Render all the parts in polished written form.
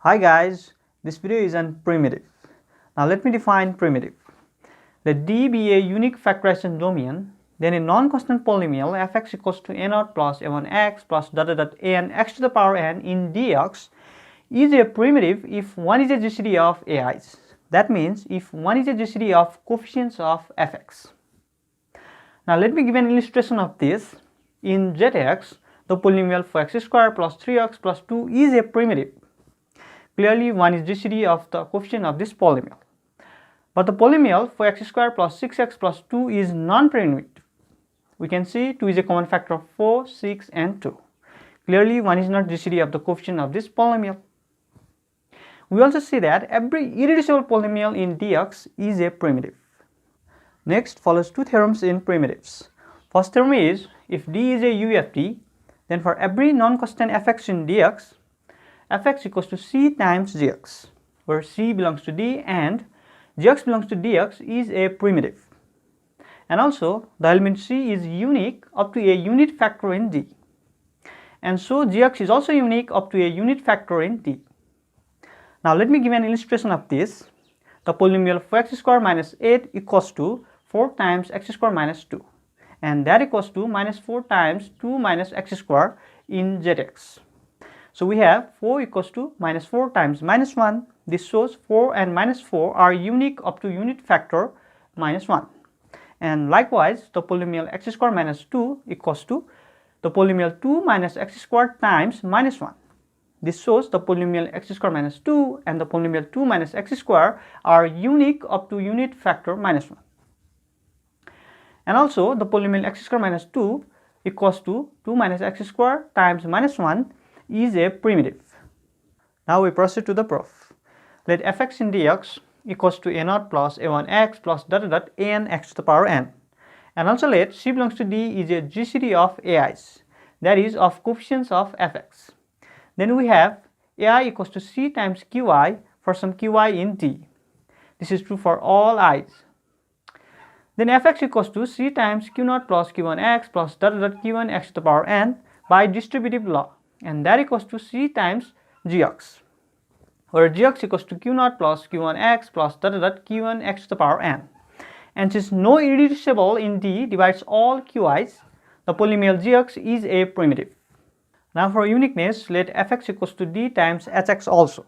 Hi guys, this video is on primitive. Now let me define primitive. Let D be a unique factorization domain, then a non-constant polynomial fx equals to a0 plus a1x plus an x to the power n in dx is a primitive if one is a GCD of ai's. That means if one is a GCD of coefficients of fx. Now let me give an illustration of this. In Zx, the polynomial for x square plus 3x plus 2 is a primitive. Clearly, one is GCD of the coefficient of this polynomial. But the polynomial for x square plus 6x plus 2 is non-primitive. We can see 2 is a common factor of 4, 6 and 2. Clearly, one is not GCD of the coefficient of this polynomial. We also see that every irreducible polynomial in dx is a primitive. Next follows two theorems in primitives. First theorem is, if D is a UFD, then for every non-constant fx in dx, fx equals to c times gx, where c belongs to D and gx belongs to dx is a primitive. And also the element c is unique up to a unit factor in D. And so gx is also unique up to a unit factor in D. Now let me give an illustration of this. The polynomial for x square minus 8 equals to 4 times x square minus 2. And that equals to minus 4 times 2 minus x square in Zx. So we have 4 equals to minus 4 times minus 1. This shows 4 and minus 4 are unique up to unit factor minus 1. And likewise, the polynomial x square minus 2 equals to the polynomial 2 minus x square times minus 1. This shows the polynomial x square minus 2 and the polynomial 2 minus x square are unique up to unit factor minus 1. And also the polynomial x square minus 2 equals to 2 minus x square times minus 1 is a primitive. Now we proceed to the proof. Let fx in dx equals to a0 plus a1x plus an x to the power n. And also let c belongs to D is a GCD of ai's, that is of coefficients of fx. Then we have ai equals to c times qi for some qi in D. This is true for all i's. Then fx equals to c times q0 plus q1x plus q1x to the power n by distributive law, and that equals to c times gx, where gx equals to q0 plus q1x plus q1x to the power n. And since no irreducible in D divides all qi's, the polynomial gx is a primitive. Now for uniqueness, let fx equals to D times hx also,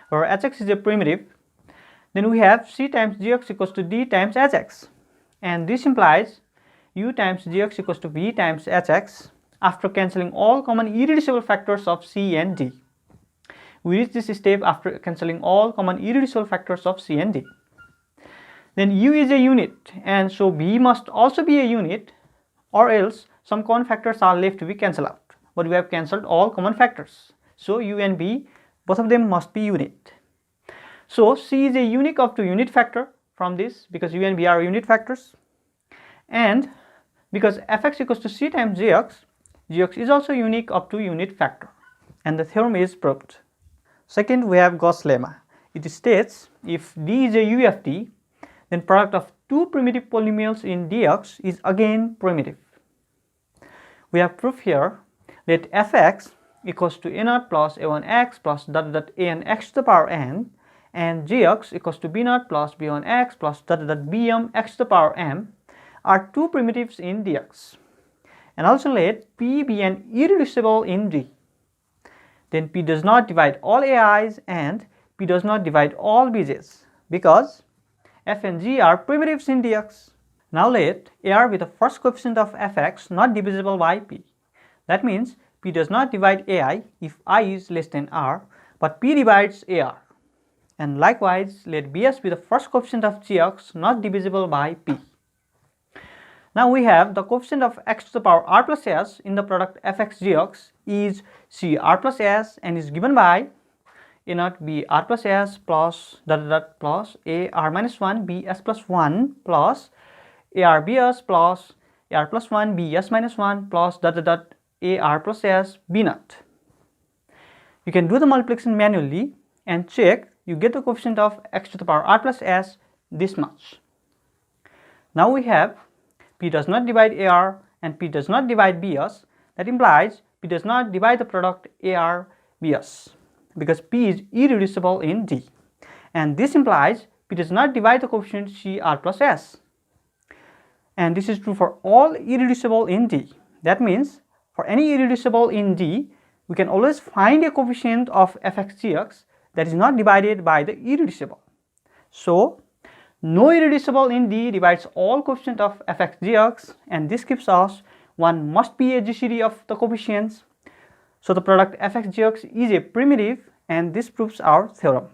where hx is a primitive. Then we have c times gx equals to D times hx, and this implies u times gx equals to v times hx after cancelling all common irreducible factors of c and d. We reach this step after cancelling all common irreducible factors of c and d. Then u is a unit, and so v must also be a unit, or else some common factors are left to be cancelled out. But we have cancelled all common factors, so u and v, both of them must be unit. So c is a unique up to unit factor from this, because u and v are unit factors, and because fx equals to c times gx, gx is also unique up to unit factor, and the theorem is proved. Second, we have Gauss lemma. It states if D is a UFD, then product of two primitive polynomials in dx is again primitive. We have proof here. Let fx equals to a0 plus a1x plus an x to the power n, and gx equals to b0 plus b1x plus bm x to the power m are two primitives in dx. And also let p be an irreducible in D. Then p does not divide all ai's and p does not divide all bj's, because f and g are primitives in dx. Now let ar be the first coefficient of fx not divisible by p. That means p does not divide ai if I is less than r, but p divides ar. And likewise let bs be the first coefficient of gx not divisible by p. Now we have the coefficient of x to the power r plus s in the product fx gx is cr plus s and is given by a0 b r plus s plus plus ar minus 1 bs plus 1 plus ar bs plus ar plus 1 bs minus 1 plus ar plus s b0. You can do the multiplication manually and check, you get the coefficient of x to the power r plus s this much. Now we have p does not divide ar and p does not divide bs. That implies p does not divide the product ar bs. because P is irreducible in D. And this implies P does not divide the coefficient CR plus S. And this is true for all irreducible in D. That means for any irreducible in D, we can always find a coefficient of fxgx that is not divided by the irreducible. So no irreducible in D divides all coefficient of fxgx, and this gives us one must be a GCD of the coefficients. So the product fxgx is a primitive, and this proves our theorem.